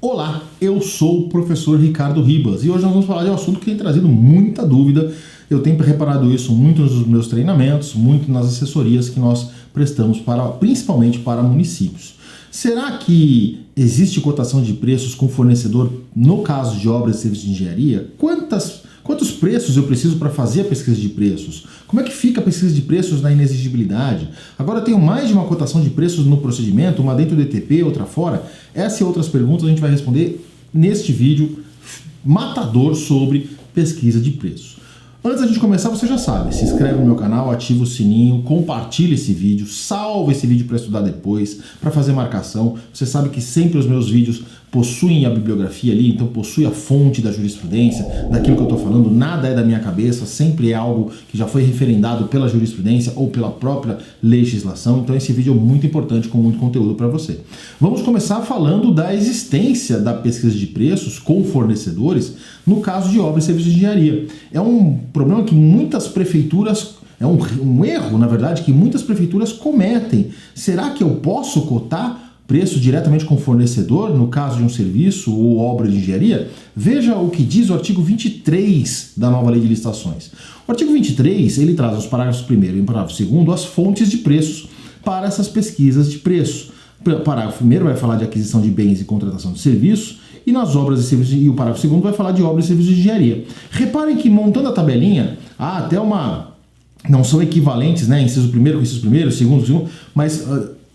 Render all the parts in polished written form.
Olá, eu sou o professor Ricardo Ribas e hoje nós vamos falar de um assunto que tem trazido muita dúvida. Eu tenho reparado isso muito nos meus treinamentos, muito nas assessorias que nós prestamos principalmente para municípios. Será que existe cotação de preços com fornecedor no caso de obras e serviços de engenharia? Quantos preços eu preciso para fazer a pesquisa de preços? Como é que fica a pesquisa de preços na inexigibilidade? Agora eu tenho mais de uma cotação de preços no procedimento, uma dentro do ETP, outra fora? Essas e outras perguntas a gente vai responder neste vídeo matador sobre pesquisa de preços. Antes da gente começar, você já sabe, se inscreve no meu canal, ativa o sininho, compartilha esse vídeo, salva esse vídeo para estudar depois, para fazer marcação. Você sabe que sempre os meus vídeos possuem a bibliografia ali, então possui a fonte da jurisprudência, daquilo que eu estou falando, nada é da minha cabeça, sempre é algo que já foi referendado pela jurisprudência ou pela própria legislação, então esse vídeo é muito importante, com muito conteúdo para você. Vamos começar falando da existência da pesquisa de preços com fornecedores no caso de obras e serviços de engenharia. É um problema que muitas prefeituras, é um erro, na verdade, que muitas prefeituras cometem. Será que eu posso cotar preço diretamente com o fornecedor, no caso de um serviço ou obra de engenharia? Veja o que diz o artigo 23 da nova lei de licitações. O artigo 23, ele traz nos parágrafos 1º e parágrafo 2º as fontes de preços para essas pesquisas de preço. O parágrafo 1º vai falar de aquisição de bens e contratação de serviços, e nas obras e serviços, e o parágrafo 2º vai falar de obras e serviços de engenharia. Reparem que montando a tabelinha, há até não são equivalentes, né? Inciso primeiro, segundo, mas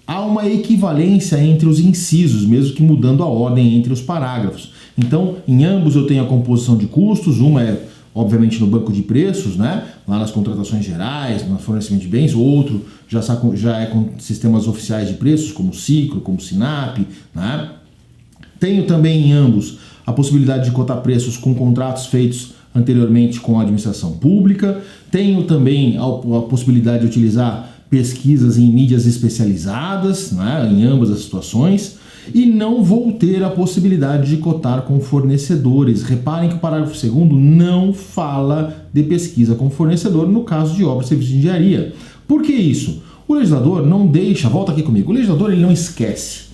há uma equivalência entre os incisos, mesmo que mudando a ordem entre os parágrafos. Então, em ambos eu tenho a composição de custos, uma é, obviamente, no banco de preços, né? Lá nas contratações gerais, no fornecimento de bens, outro já é com sistemas oficiais de preços, como o Ciclo, como o Sinap, né? Tenho também em ambos a possibilidade de cotar preços com contratos feitos anteriormente com a administração pública. Tenho também a possibilidade de utilizar pesquisas em mídias especializadas, né, em ambas as situações. E não vou ter a possibilidade de cotar com fornecedores. Reparem que o parágrafo 2º não fala de pesquisa com fornecedor no caso de obras e serviços de engenharia. Por que isso? O legislador não deixa, volta aqui comigo, o legislador ele não esquece.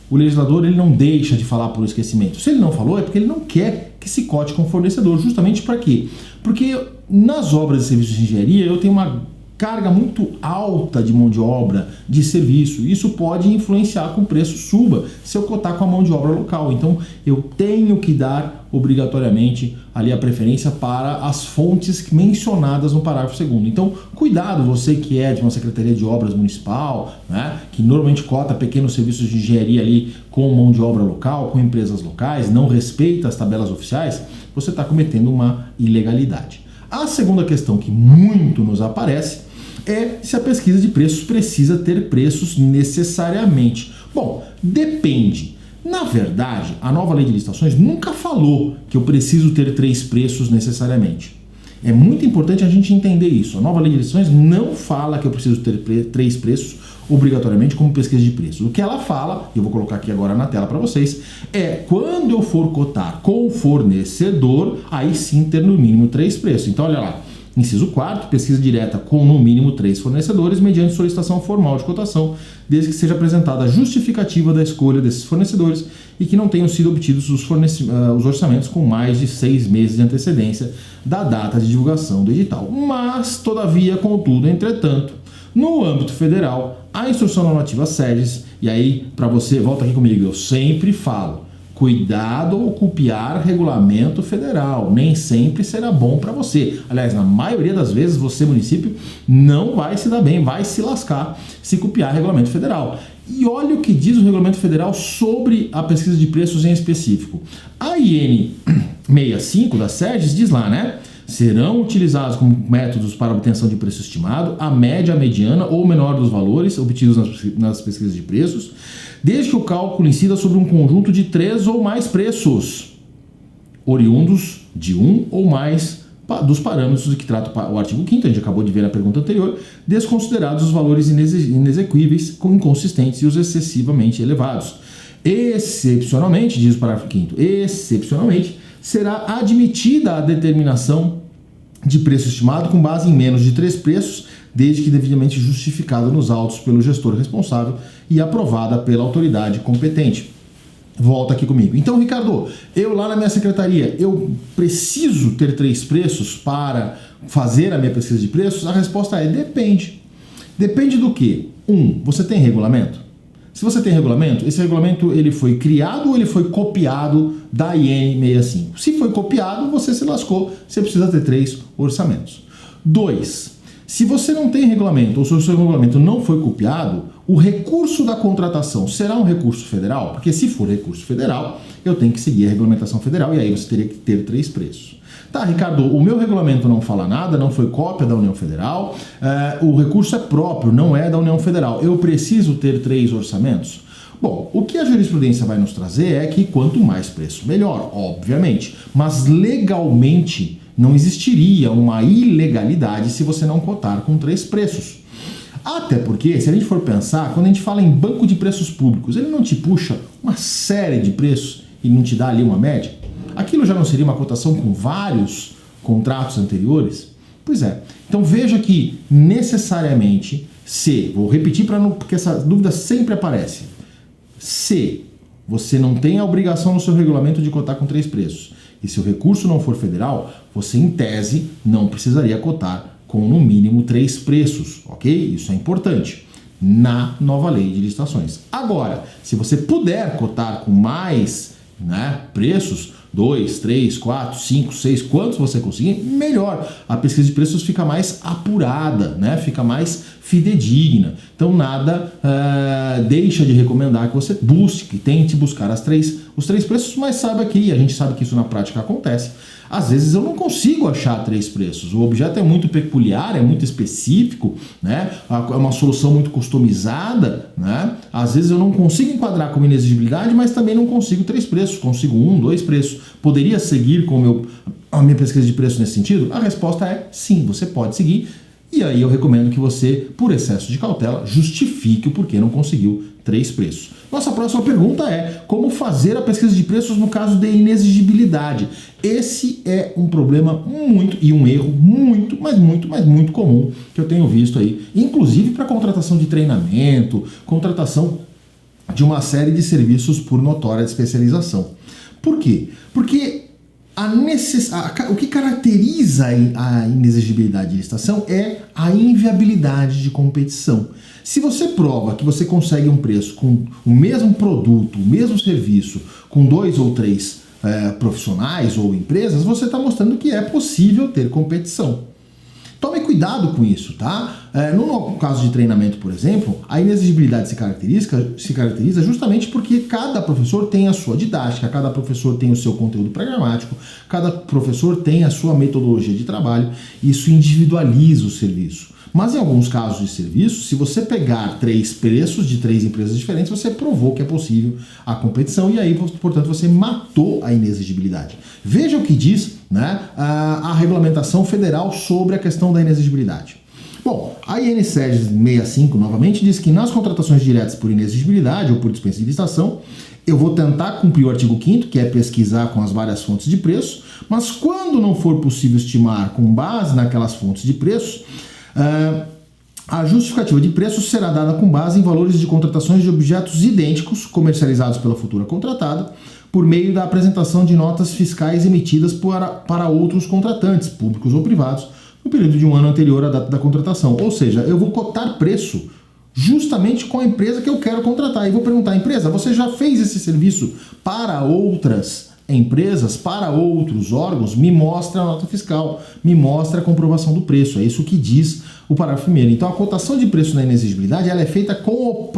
O legislador ele não deixa de falar por esquecimento. Se ele não falou é porque ele não quer que se cote com fornecedor. Justamente para quê? Porque nas obras e serviços de engenharia eu tenho uma carga muito alta de mão de obra, de serviço. Isso pode influenciar com o preço suba se eu cotar com a mão de obra local. Então eu tenho que dar obrigatoriamente ali a preferência para as fontes mencionadas no parágrafo 2º. Então cuidado, você que é de uma secretaria de obras municipal, né, que normalmente cota pequenos serviços de engenharia ali com mão de obra local, com empresas locais, não respeita as tabelas oficiais, você está cometendo uma ilegalidade. A segunda questão que muito nos aparece é se a pesquisa de preços precisa ter preços necessariamente. Bom, depende. Na verdade, a nova lei de licitações nunca falou que eu preciso ter 3 preços necessariamente. É muito importante a gente entender isso. A nova lei de licitações não fala que eu preciso ter 3 preços obrigatoriamente como pesquisa de preços. O que ela fala, e eu vou colocar aqui agora na tela para vocês, é quando eu for cotar com o fornecedor, aí sim ter no mínimo 3 preços. Então olha lá, inciso 4º, pesquisa direta com no mínimo 3 fornecedores mediante solicitação formal de cotação, desde que seja apresentada a justificativa da escolha desses fornecedores e que não tenham sido obtidos os orçamentos com mais de 6 meses de antecedência da data de divulgação do edital. Mas, todavia, contudo, entretanto, no âmbito federal, a instrução normativa SEDES, e aí, para você, volta aqui comigo, eu sempre falo, cuidado ao copiar regulamento federal, nem sempre será bom para você. Aliás, na maioria das vezes, você, município, não vai se dar bem, vai se lascar se copiar regulamento federal. E olha o que diz o regulamento federal sobre a pesquisa de preços em específico. A IN 65 da SEDES diz lá, né? Serão utilizados como métodos para obtenção de preço estimado a média, a mediana ou menor dos valores obtidos nas pesquisas de preços, desde que o cálculo incida sobre um conjunto de 3 ou mais preços, oriundos de um ou mais dos parâmetros de que trata o artigo 5º, a gente acabou de ver na pergunta anterior, desconsiderados os valores inexequíveis, inconsistentes e os excessivamente elevados. Excepcionalmente, diz o parágrafo 5º, excepcionalmente, será admitida a determinação de preço estimado com base em menos de 3 preços, desde que devidamente justificada nos autos pelo gestor responsável e aprovada pela autoridade competente. Volta aqui comigo. Então, Ricardo, eu lá na minha secretaria, eu preciso ter 3 preços para fazer a minha pesquisa de preços? A resposta é depende. Depende do quê? Você tem regulamento? Se você tem regulamento, esse regulamento ele foi criado ou ele foi copiado da IN 65? Se foi copiado, você se lascou, você precisa ter 3 orçamentos. 2. Se você não tem regulamento ou se o seu regulamento não foi copiado, o recurso da contratação será um recurso federal? Porque se for recurso federal, eu tenho que seguir a regulamentação federal e aí você teria que ter 3 preços. Tá, Ricardo, o meu regulamento não fala nada, não foi cópia da União Federal, o recurso é próprio, não é da União Federal. Eu preciso ter 3 orçamentos? Bom, o que a jurisprudência vai nos trazer é que quanto mais preço, melhor, obviamente. Mas legalmente não existiria uma ilegalidade se você não cotar com 3 preços. Até porque, se a gente for pensar, quando a gente fala em banco de preços públicos, ele não te puxa uma série de preços e não te dá ali uma média? Aquilo já não seria uma cotação com vários contratos anteriores? Pois é. Então veja que necessariamente, vou repetir porque essa dúvida sempre aparece, se você não tem a obrigação no seu regulamento de cotar com 3 preços, e se o recurso não for federal, você em tese não precisaria cotar com no mínimo 3 preços, ok? Isso é importante na nova lei de licitações. Agora, se você puder cotar com mais preços, 2, 3, 4, 5, 6, quantos você conseguir, melhor. A pesquisa de preços fica mais apurada, fica mais fidedigna. Então nada deixa de recomendar que você tente buscar os 3 preços, mas saiba que, a gente sabe que isso na prática acontece, às vezes eu não consigo achar 3 preços. O objeto é muito peculiar, é muito específico, é uma solução muito customizada, Às vezes eu não consigo enquadrar como inexigibilidade, mas também não consigo 3 preços, consigo 1, 2 preços. Poderia seguir com a minha pesquisa de preço nesse sentido? A resposta é sim, você pode seguir. E aí eu recomendo que você, por excesso de cautela, justifique o porquê não conseguiu 3 preços. Nossa próxima pergunta é: como fazer a pesquisa de preços no caso de inexigibilidade? Esse é um problema e um erro muito, mas muito comum que eu tenho visto aí, inclusive para contratação de treinamento, contratação de uma série de serviços por notória especialização. Por quê? Porque o que caracteriza a inexigibilidade de licitação é a inviabilidade de competição. Se você prova que você consegue um preço com o mesmo produto, o mesmo serviço, com 2 ou 3 profissionais ou empresas, você está mostrando que é possível ter competição. Tome cuidado com isso, tá? No caso de treinamento, por exemplo, a inexigibilidade se caracteriza justamente porque cada professor tem a sua didática, cada professor tem o seu conteúdo programático, cada professor tem a sua metodologia de trabalho, isso individualiza o serviço. Mas em alguns casos de serviço, se você pegar 3 preços de 3 empresas diferentes, você provou que é possível a competição e aí, portanto, você matou a inexigibilidade. Veja o que diz a regulamentação federal sobre a questão da inexigibilidade. Bom, a IN 65, novamente, diz que nas contratações diretas por inexigibilidade ou por dispensa de licitação, eu vou tentar cumprir o artigo 5º, que é pesquisar com as várias fontes de preço, mas quando não for possível estimar com base naquelas fontes de preço, a justificativa de preço será dada com base em valores de contratações de objetos idênticos comercializados pela futura contratada por meio da apresentação de notas fiscais emitidas para outros contratantes, públicos ou privados, no período de um ano anterior à data da contratação. Ou seja, eu vou cotar preço justamente com a empresa que eu quero contratar. E vou perguntar à empresa: você já fez esse serviço para outras empresas, para outros órgãos? Me mostra a nota fiscal, me mostra a comprovação do preço. É isso que diz o parágrafo 1º. Então a cotação de preço na inexigibilidade ela é feita com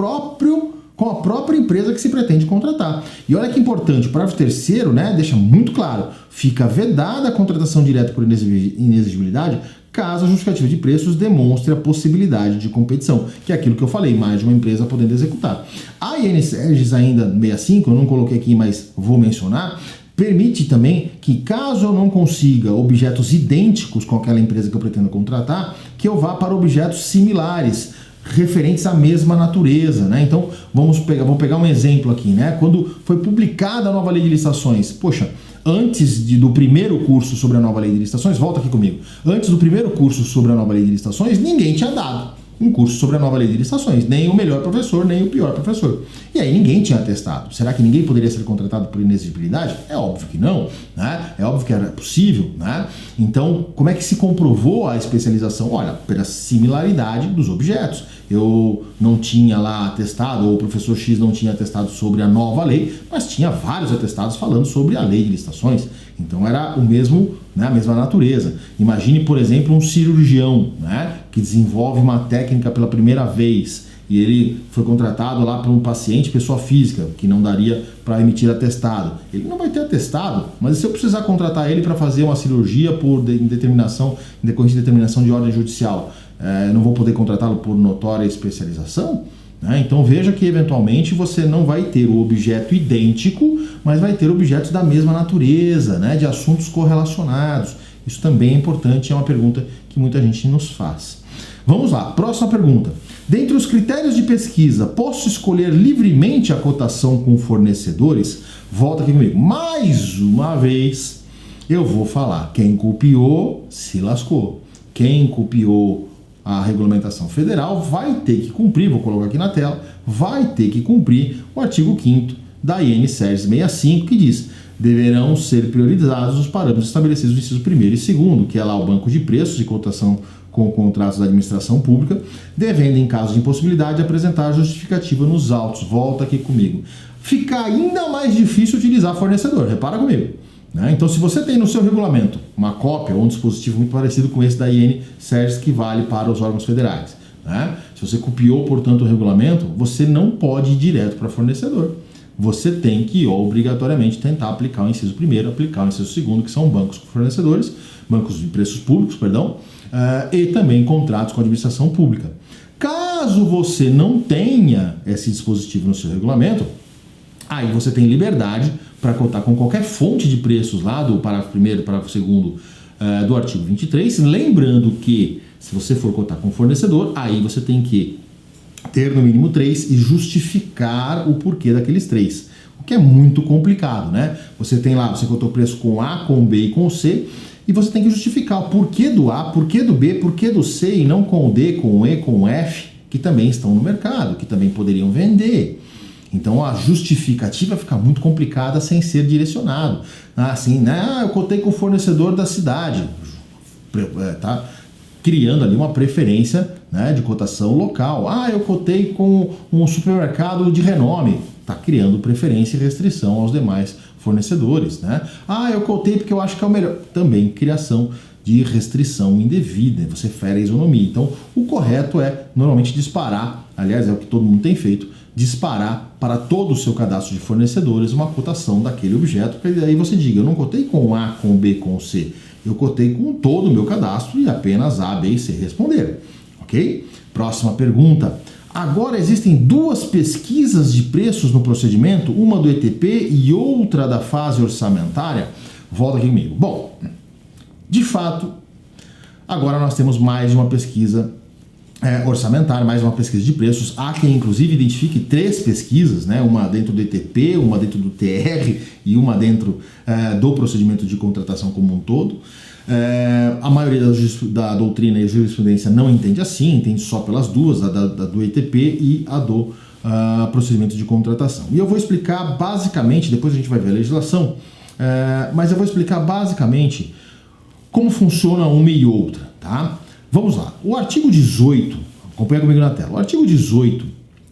a própria empresa que se pretende contratar. E olha que importante, o parágrafo 3º, deixa muito claro: fica vedada a contratação direta por inexigibilidade caso a justificativa de preços demonstre a possibilidade de competição, que é aquilo que eu falei, mais de uma empresa podendo executar. A IN SEGES ainda 65, eu não coloquei aqui, mas vou mencionar, permite também que, caso eu não consiga objetos idênticos com aquela empresa que eu pretendo contratar, que eu vá para objetos similares, referentes à mesma natureza, Então, vamos pegar um exemplo aqui, Quando foi publicada a nova lei de licitações, antes do primeiro curso sobre a nova lei de licitações, volta aqui comigo, antes do primeiro curso sobre a nova lei de licitações, ninguém tinha dado um curso sobre a nova lei de licitações, nem o melhor professor, nem o pior professor. E aí ninguém tinha atestado. Será que ninguém poderia ser contratado por inexigibilidade? É óbvio que não, né? É óbvio que era possível, né? Então, como é que se comprovou a especialização? Olha, pela similaridade dos objetos. Eu não tinha lá atestado, ou o professor X não tinha atestado sobre a nova lei, mas tinha vários atestados falando sobre a lei de licitações. Então era o mesmo, né, a mesma natureza. Imagine, por exemplo, um cirurgião, né, que desenvolve uma técnica pela primeira vez e ele foi contratado lá por um paciente, pessoa física, que não daria para emitir atestado. Ele não vai ter atestado, mas se eu precisar contratar ele para fazer uma cirurgia por determinação, em decorrência de determinação de ordem judicial, não vou poder contratá-lo por notória especialização? Então veja que eventualmente você não vai ter o objeto idêntico, mas vai ter objetos da mesma natureza, né, de assuntos correlacionados. Isso também é importante, é uma pergunta que muita gente nos faz. Vamos lá, próxima pergunta. Dentre os critérios de pesquisa, posso escolher livremente a cotação com fornecedores? Volta aqui comigo. Mais uma vez, eu vou falar. Quem copiou, se lascou. Quem copiou a regulamentação federal vai ter que cumprir, vou colocar aqui na tela, vai ter que cumprir o artigo 5º da IN 65, que diz: deverão ser priorizados os parâmetros estabelecidos no inciso 1º e 2º, que é lá o banco de preços de cotação com contratos da administração pública, devendo, em caso de impossibilidade, apresentar justificativa nos autos. Volta aqui comigo. Fica ainda mais difícil utilizar fornecedor, repara comigo. Então, se você tem no seu regulamento uma cópia ou um dispositivo muito parecido com esse da IN SERS, que vale para os órgãos federais, se você copiou, portanto, o regulamento, você não pode ir direto para fornecedor. Você tem que, obrigatoriamente, tentar aplicar o inciso 1º, aplicar o inciso 2º, que são bancos fornecedores, bancos de preços públicos, perdão, e também contratos com a administração pública. Caso você não tenha esse dispositivo no seu regulamento, aí você tem liberdade para cotar com qualquer fonte de preços lá do parágrafo 1º, parágrafo 2º do artigo 23, lembrando que se você for cotar com fornecedor, aí você tem que ter no mínimo 3 e justificar o porquê daqueles 3, o que é muito complicado, né? Você tem lá, você cotou o preço com A, com B e com C, e você tem que justificar o porquê do A, porquê do B, porquê do C e não com o D, com o E, com o F, que também estão no mercado, que também poderiam vender. Então a justificativa fica muito complicada sem ser direcionado. Assim, né? Eu cotei com o fornecedor da cidade, tá criando ali uma preferência, né, de cotação local. Eu cotei com um supermercado de renome, tá criando preferência e restrição aos demais fornecedores, né? Eu cotei porque eu acho que é o melhor. Também criação de restrição indevida, você fere a isonomia. Então o correto é normalmente disparar, aliás é o que todo mundo tem feito, disparar para todo o seu cadastro de fornecedores uma cotação daquele objeto, para aí você diga: eu não cotei com A, com B, com C, eu cotei com todo o meu cadastro e apenas A, B e C responderam, ok? Próxima pergunta. Agora existem duas pesquisas de preços no procedimento, uma do ETP e outra da fase orçamentária? Volta aqui comigo. Bom, de fato, agora nós temos mais de uma pesquisa orçamentária, mais uma pesquisa de preços. Há quem inclusive identifique 3 pesquisas, né? Uma dentro do ETP, uma dentro do TR e uma dentro do procedimento de contratação como um todo. A maioria da doutrina e jurisprudência não entende assim, entende só pelas duas, a do ETP e a do procedimento de contratação. E eu vou explicar basicamente, depois a gente vai ver a legislação, mas eu vou explicar basicamente como funciona uma e outra, tá? Vamos lá. O artigo 18, acompanha comigo na tela, o artigo 18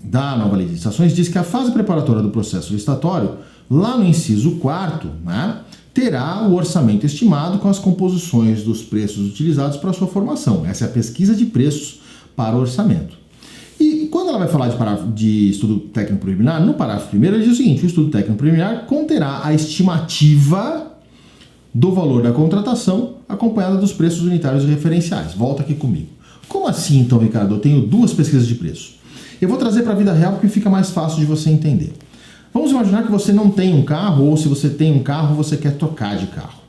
da nova lei de licitações diz que a fase preparatória do processo licitatório, lá no inciso 4º, né, terá o orçamento estimado com as composições dos preços utilizados para a sua formação. Essa é a pesquisa de preços para o orçamento. E quando ela vai falar de estudo técnico preliminar, no parágrafo 1º ele diz o seguinte: o estudo técnico preliminar conterá a estimativa do valor da contratação acompanhada dos preços unitários e referenciais. Volta aqui comigo. Como assim, então, Ricardo? Eu tenho duas pesquisas de preço. Eu vou trazer para a vida real porque fica mais fácil de você entender. Vamos imaginar que você não tem um carro, ou se você tem um carro, você quer trocar de carro.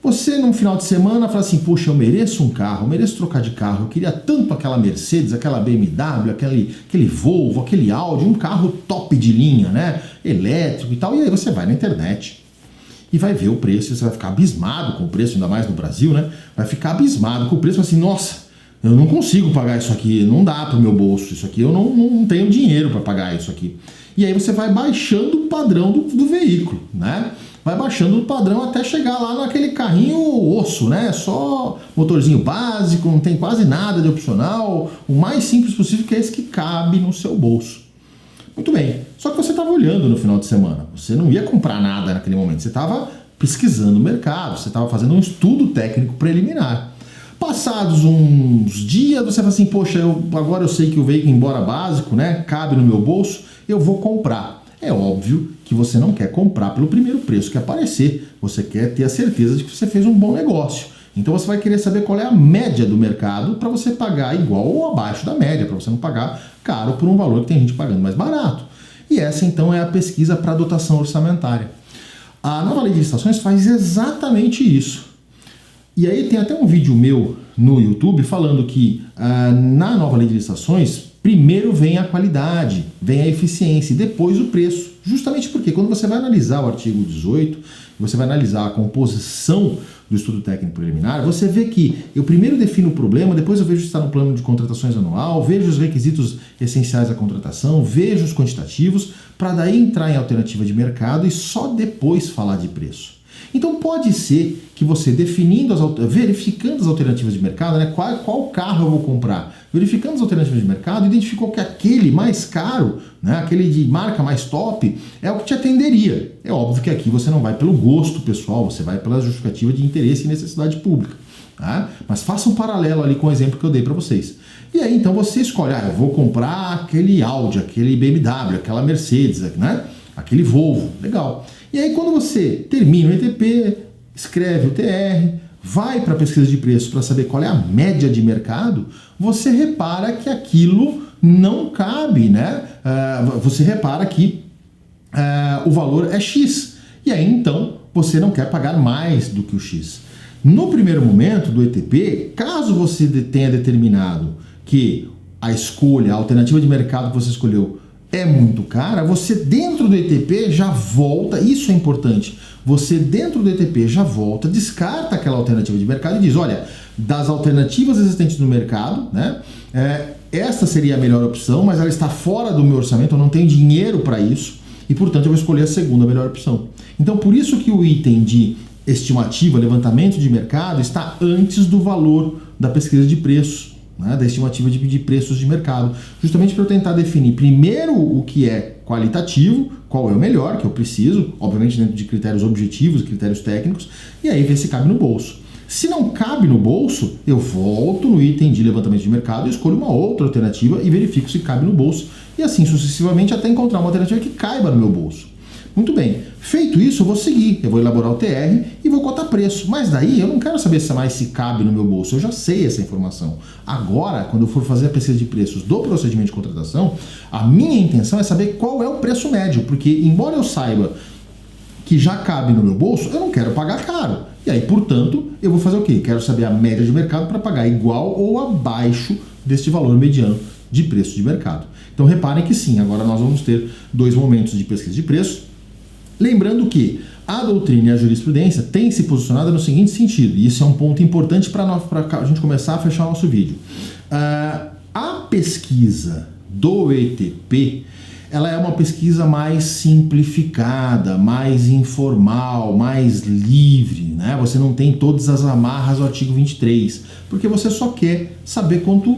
Você, num final de semana, fala assim: puxa, eu mereço um carro, eu mereço trocar de carro, eu queria tanto aquela Mercedes, aquela BMW, aquele Volvo, aquele Audi, um carro top de linha, né? Elétrico e tal. E aí você vai na internet e vai ver o preço, e você vai ficar abismado com o preço, ainda mais no Brasil, né? Vai ficar abismado com o preço, assim: nossa, eu não consigo pagar isso aqui, não dá para o meu bolso, isso aqui eu não tenho dinheiro para pagar isso aqui. E aí você vai baixando o padrão do veículo, né? Vai baixando o padrão até chegar lá naquele carrinho osso, né? Só motorzinho básico, não tem quase nada de opcional, o mais simples possível, que é esse que cabe no seu bolso. Muito bem, só que você estava olhando no final de semana, você não ia comprar nada naquele momento, você estava pesquisando o mercado, você estava fazendo um estudo técnico preliminar. Passados uns dias, você fala assim, poxa, agora eu sei que o veículo, embora básico, né, cabe no meu bolso, eu vou comprar. É óbvio que você não quer comprar pelo primeiro preço que aparecer, você quer ter a certeza de que você fez um bom negócio. Então você vai querer saber qual é a média do mercado para você pagar igual ou abaixo da média, para você não pagar caro por um valor que tem gente pagando mais barato. E essa então é a pesquisa para dotação orçamentária. A nova lei de licitações faz exatamente isso. E aí tem até um vídeo meu no YouTube falando que na nova lei de licitações, primeiro vem a qualidade, vem a eficiência e depois o preço. Justamente porque quando você vai analisar o artigo 18, você vai analisar a composição do estudo técnico preliminar, você vê que eu primeiro defino o problema, depois eu vejo se está no plano de contratações anual, vejo os requisitos essenciais da contratação, vejo os quantitativos, para daí entrar em alternativa de mercado e só depois falar de preço. Então pode ser que você verificando as alternativas de mercado, né, qual carro eu vou comprar, verificando as alternativas de mercado, identificou que aquele mais caro, né, aquele de marca mais top, é o que te atenderia. É óbvio que aqui você não vai pelo gosto pessoal, você vai pela justificativa de interesse e necessidade pública. Tá? Mas faça um paralelo ali com o exemplo que eu dei para vocês. E aí então você escolhe, eu vou comprar aquele Audi, aquele BMW, aquela Mercedes, né? Aquele Volvo, legal. E aí quando você termina o ETP, escreve o TR, vai para a pesquisa de preço para saber qual é a média de mercado, você repara que aquilo não cabe, né? Você repara que o valor é X. E aí então você não quer pagar mais do que o X. No primeiro momento do ETP, caso você tenha determinado que a escolha, a alternativa de mercado que você escolheu é muito cara, você dentro do ETP já volta, isso é importante, você dentro do ETP já volta, descarta aquela alternativa de mercado e diz, olha, das alternativas existentes no mercado, né, esta seria a melhor opção, mas ela está fora do meu orçamento, eu não tenho dinheiro para isso e, portanto, eu vou escolher a segunda melhor opção. Então, por isso que o item de estimativa, levantamento de mercado, está antes do valor da pesquisa de preços, né, da estimativa de preços de mercado, justamente para eu tentar definir primeiro o que é qualitativo, qual é o melhor que eu preciso, obviamente dentro de critérios objetivos, critérios técnicos, e aí ver se cabe no bolso. Se não cabe no bolso, eu volto no item de levantamento de mercado e escolho uma outra alternativa e verifico se cabe no bolso, e assim sucessivamente até encontrar uma alternativa que caiba no meu bolso. Muito bem, feito isso eu vou seguir, eu vou elaborar o TR e vou cotar preço, mas daí eu não quero saber se cabe no meu bolso, eu já sei essa informação. Agora, quando eu for fazer a pesquisa de preços do procedimento de contratação, a minha intenção é saber qual é o preço médio, porque embora eu saiba que já cabe no meu bolso, eu não quero pagar caro. E aí, portanto, eu vou fazer o quê? Quero saber a média de mercado para pagar igual ou abaixo deste valor mediano de preço de mercado. Então reparem que sim, agora nós vamos ter dois momentos de pesquisa de preço. Lembrando que a doutrina e a jurisprudência têm se posicionado no seguinte sentido, e isso é um ponto importante para a gente começar a fechar o nosso vídeo. A pesquisa do ETP, ela é uma pesquisa mais simplificada, mais informal, mais livre, né? Você não tem todas as amarras do artigo 23, porque você só quer saber quanto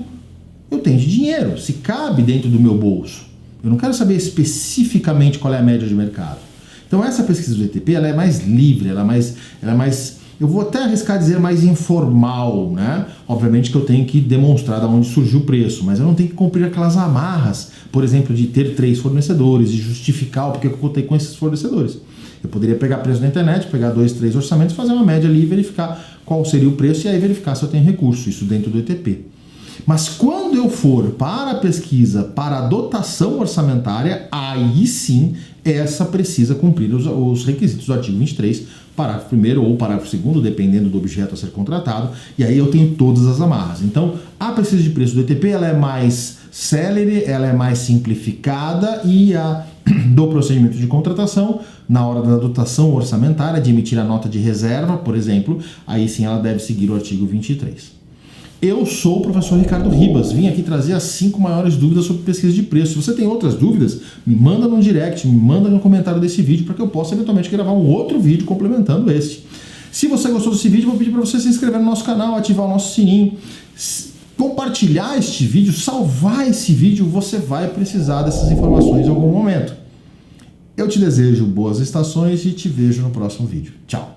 eu tenho de dinheiro, se cabe dentro do meu bolso. Eu não quero saber especificamente qual é a média de mercado. Então essa pesquisa do ETP, ela é mais livre, ela é mais, eu vou até arriscar dizer mais informal, né? Obviamente que eu tenho que demonstrar de onde surgiu o preço, mas eu não tenho que cumprir aquelas amarras, por exemplo, de ter 3 fornecedores, de justificar o porquê que eu contei com esses fornecedores. Eu poderia pegar preço na internet, pegar 2, 3 orçamentos, fazer uma média ali e verificar qual seria o preço e aí verificar se eu tenho recurso, isso dentro do ETP. Mas quando eu for para a pesquisa, para a dotação orçamentária, aí sim essa precisa cumprir os requisitos do artigo 23, parágrafo 1º ou parágrafo 2º, dependendo do objeto a ser contratado, e aí eu tenho todas as amarras. Então, a pesquisa de preço do ETP ela é mais célere, ela é mais simplificada e a do procedimento de contratação, na hora da dotação orçamentária, de emitir a nota de reserva, por exemplo, aí sim ela deve seguir o artigo 23. Eu sou o professor Ricardo Ribas, vim aqui trazer as 5 maiores dúvidas sobre pesquisa de preço. Se você tem outras dúvidas, me manda no direct, me manda no comentário desse vídeo para que eu possa eventualmente gravar um outro vídeo complementando este. Se você gostou desse vídeo, eu vou pedir para você se inscrever no nosso canal, ativar o nosso sininho, compartilhar este vídeo, salvar esse vídeo, você vai precisar dessas informações em algum momento. Eu te desejo boas estações e te vejo no próximo vídeo. Tchau!